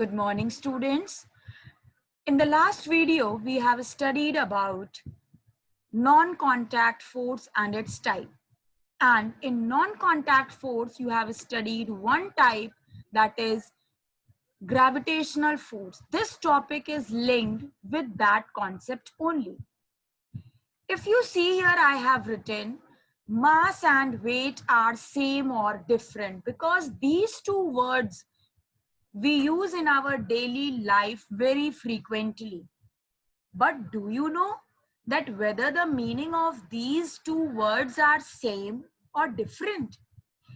Good morning, students. In the last video, we have studied about non-contact force and its type. And in non-contact force, you have studied one type, that is gravitational force. This topic is linked with that concept only. If you see here, I have written mass and weight are same or different, because these two words we use in our daily life very frequently. But do you know that whether the meaning of these two words are same or different?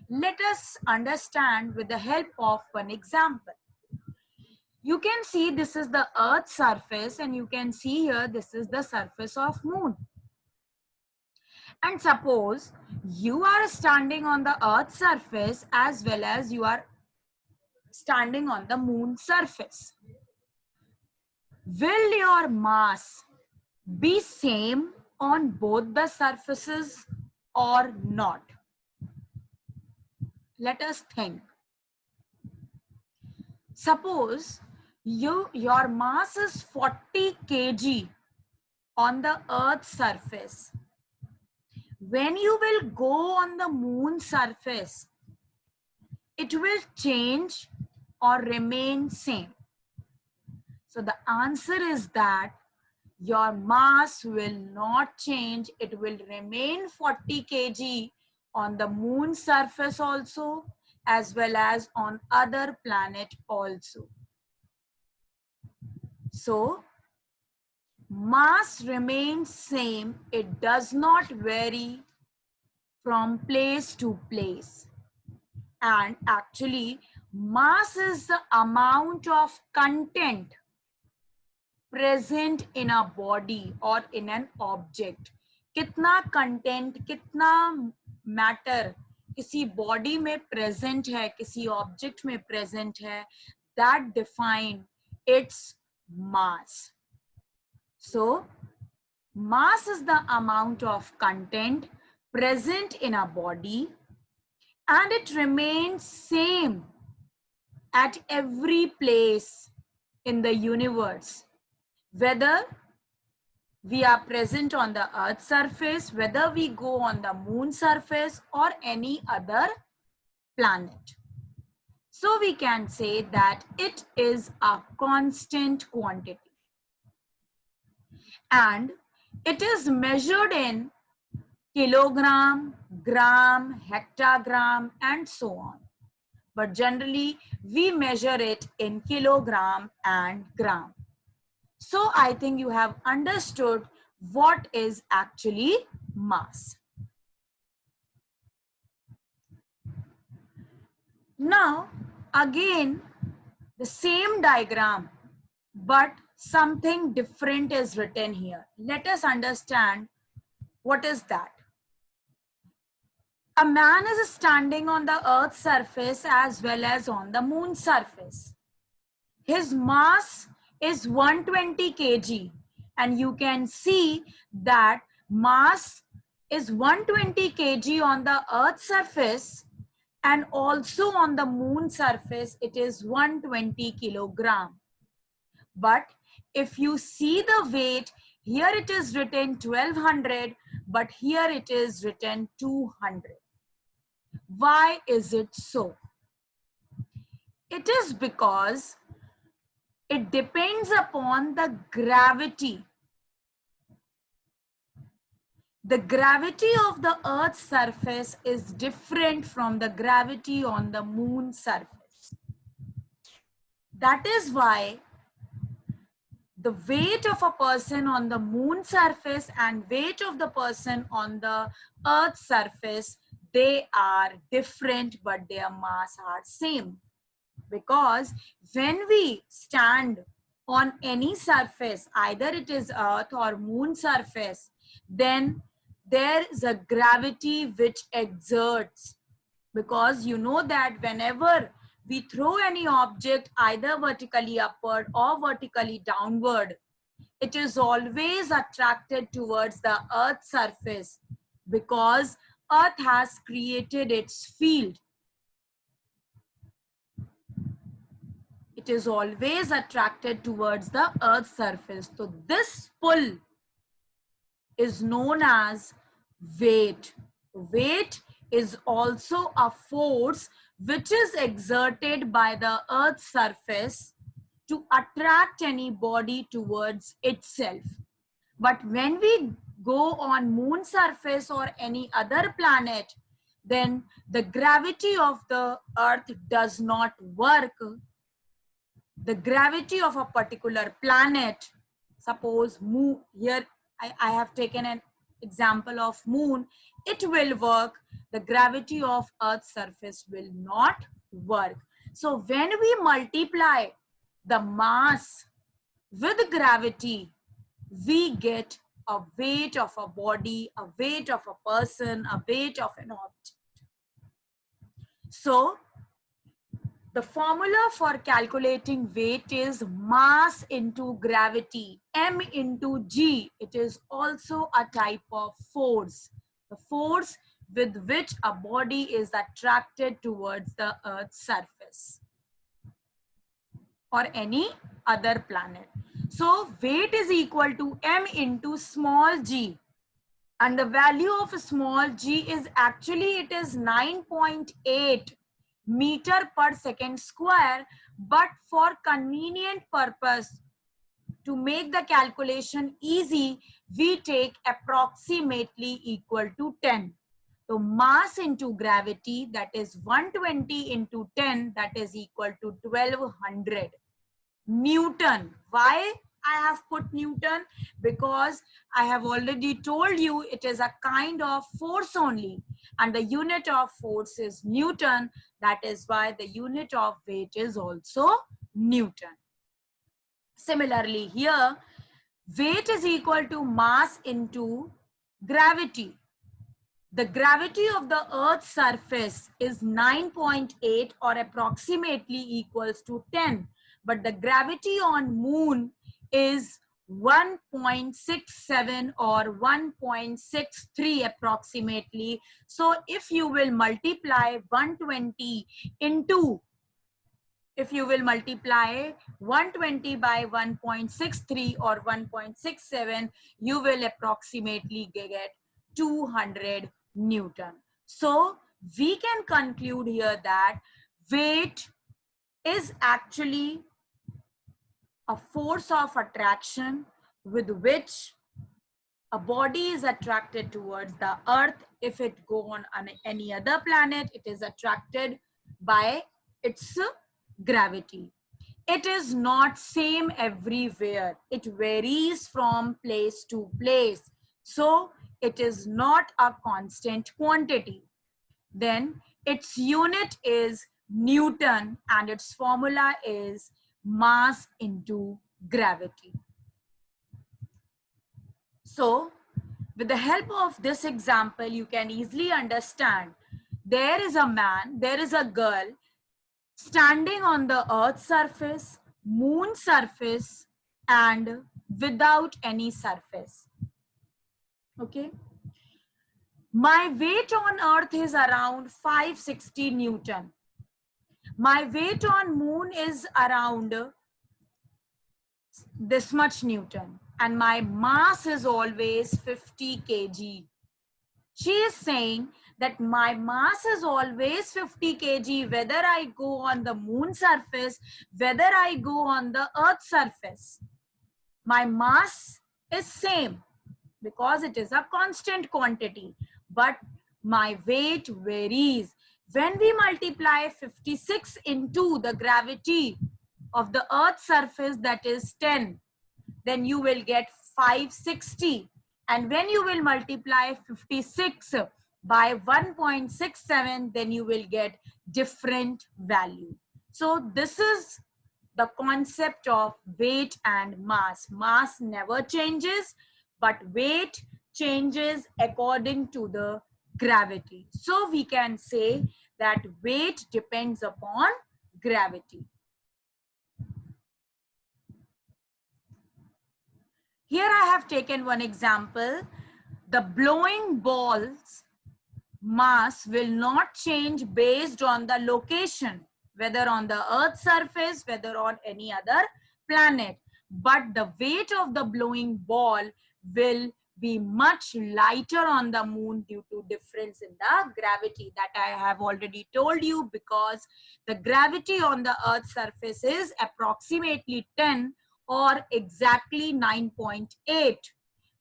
Let us understand with the help of one example. You can see this is the Earth's surface, and you can see here this is the surface of Moon. And suppose you are standing on the Earth's surface as well as you are standing on the Moon's surface. Will your mass be same on both the surfaces or not? Let us think. Suppose your mass is 40 kg on the Earth's surface. When you will go on the Moon's surface, it will change or remain same. So the answer is that your mass will not change. It will remain 40 kg on the Moon's surface also, as well as on other planet also. So mass remains same. It does not vary from place to place. And actually, mass is the amount of content present in a body or in an object. कितना content, कितना matter किसी body में present है, किसी object में present है, that define its mass. So mass is the amount of content present in a body, and it remains same at every place in the universe. Whether we are present on the Earth's surface, whether we go on the Moon's surface or any other planet. So we can say that it is a constant quantity. And it is measured in kilogram, gram, hectagram, and so on. But generally, we measure it in kilogram and gram. So I think you have understood what is actually mass. Now, again, the same diagram, but something different is written here. Let us understand what is that. A man is standing on the Earth's surface as well as on the Moon's surface. His mass is 120 kg, and you can see that mass is 120 kg on the Earth's surface, and also on the Moon's surface it is 120 kilogram. But if you see the weight, here it is written 1200, but here it is written 200. Why is it so? It is because it depends upon the gravity. The gravity of the Earth's surface is different from the gravity on the Moon's surface. That is why the weight of a person on the Moon's surface and weight of the person on the Earth's surface, they are different, but their mass are same. Because when we stand on any surface, either it is Earth or Moon surface, then there is a gravity which exerts. Because you know that whenever we throw any object either vertically upward or vertically downward, it is always attracted towards the Earth's surface, because Earth has created its field. it is always attracted towards the Earth's surface. So this pull is known as weight. Weight is also a force which is exerted by the Earth's surface to attract any body towards itself. But when we go on moon surface or any other planet, then the gravity of the Earth does not work. The gravity of a particular planet, suppose moon, here I have taken an example of moon, it will work. The gravity of Earth's surface will not work. So when we multiply the mass with gravity, we get a weight of a body, a weight of a person, a weight of an object. So the formula for calculating weight is mass into gravity, m into g. It is also a type of force. The force with which a body is attracted towards the Earth's surface or any other planet. So weight is equal to m into small g. And the value of small g is actually, it is 9.8 meter per second square, but for convenient purpose, to make the calculation easy, we take approximately equal to 10. So mass into gravity, that is 120 into 10, that is equal to 1200 Newton. Why I have put Newton? Because I have already told you it is a kind of force only, and the unit of force is Newton. That is why the unit of weight is also Newton. Similarly here, weight is equal to mass into gravity. The gravity of the Earth's surface is 9.8 or approximately equals to 10. But the gravity on moon is 1.67 or 1.63 approximately. So if you will multiply 120 into, if you will multiply 120 by 1.63 or 1.67, you will approximately get 200 Newton. So we can conclude here that weight is actually a force of attraction with which a body is attracted towards the Earth. If it go on any other planet, it is attracted by its gravity. It is not same everywhere. It varies from place to place. So it is not a constant quantity. Then its unit is Newton and its formula is mass into gravity. So with the help of this example, you can easily understand there is a man, there is a girl standing on the Earth's surface, moon surface, and without any surface. Okay. My weight on Earth is around 560 Newton. My weight on moon is around this much Newton. And my mass is always 50 kg. She is saying that my mass is always 50 kg, whether I go on the moon surface, whether I go on the Earth's surface. My mass is same because it is a constant quantity, but my weight varies. When we multiply 56 into the gravity of the Earth's surface, that is 10, then you will get 560. And when you will multiply 56 by 1.67, then you will get different value. So this is the concept of weight and mass. Mass never changes, but weight changes according to the gravity. So we can say that weight depends upon gravity. Here I have taken one example. The blowing ball's mass will not change based on the location. whether on the Earth's surface, whether on any other planet. But the weight of the blowing ball will be much lighter on the moon due to difference in the gravity that I have already told you, because the gravity on the Earth's surface is approximately 10 or exactly 9.8.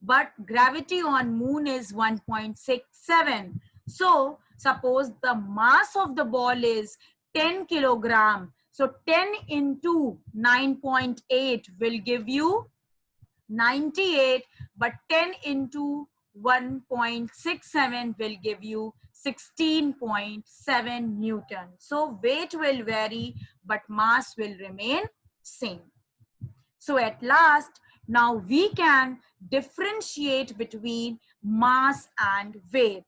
But gravity on moon is 1.67. So suppose the mass of the ball is 10 kilogram. So 10 into 9.8 will give you 98, but 10 into 1.67 will give you 16.7 Newton. So weight will vary, but mass will remain same. So at last, now we can differentiate between mass and weight.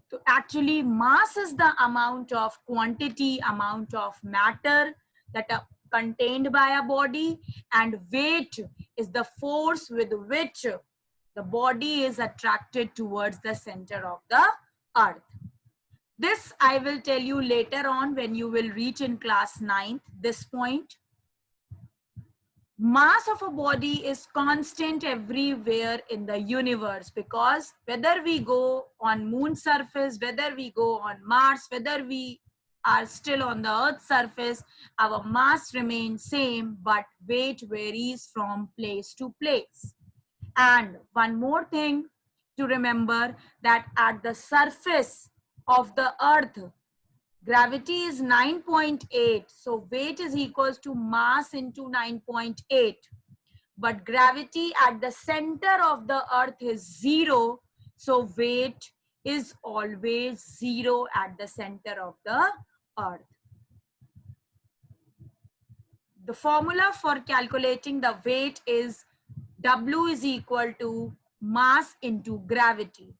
So actually, mass is the amount of quantity, amount of matter that are contained by a body, and weight is the force with which the body is attracted towards the center of the earth. This I will tell you later on when you will reach in class 9th, this point. Mass of a body is constant everywhere in the universe, because whether we go on moon surface, whether we go on Mars, whether we are still on the Earth's surface, our mass remains same, but weight varies from place to place. And one more thing to remember, that at the surface of the Earth, gravity is 9.8. So weight is equals to mass into 9.8. But gravity at the center of the earth is 0. So weight is always 0 at the center of the earth. The formula for calculating the weight is W is equal to mass into gravity.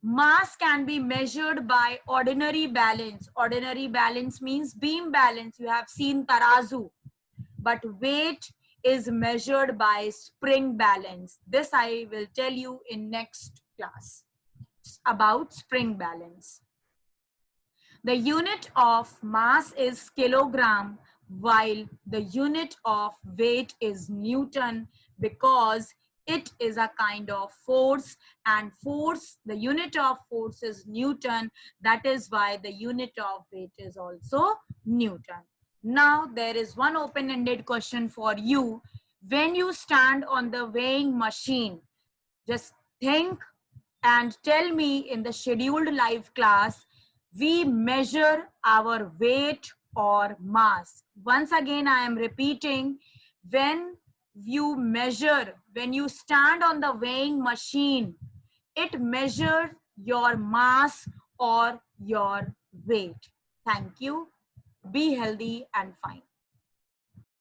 Mass can be measured by ordinary balance. Ordinary balance means beam balance. You have seen tarazu. But weight is measured by spring balance. This I will tell you in next class about spring balance. The unit of mass is kilogram, while the unit of weight is Newton, because it is a kind of force, and force, the unit of force is Newton. That is why the unit of weight is also Newton. Now there is one open-ended question for you. When you stand on the weighing machine, just think and tell me in the scheduled live class, we measure our weight or mass. Once again, I am repeating, when you measure, when you stand on the weighing machine, it measures your mass or your weight. Thank you. Be healthy and fine.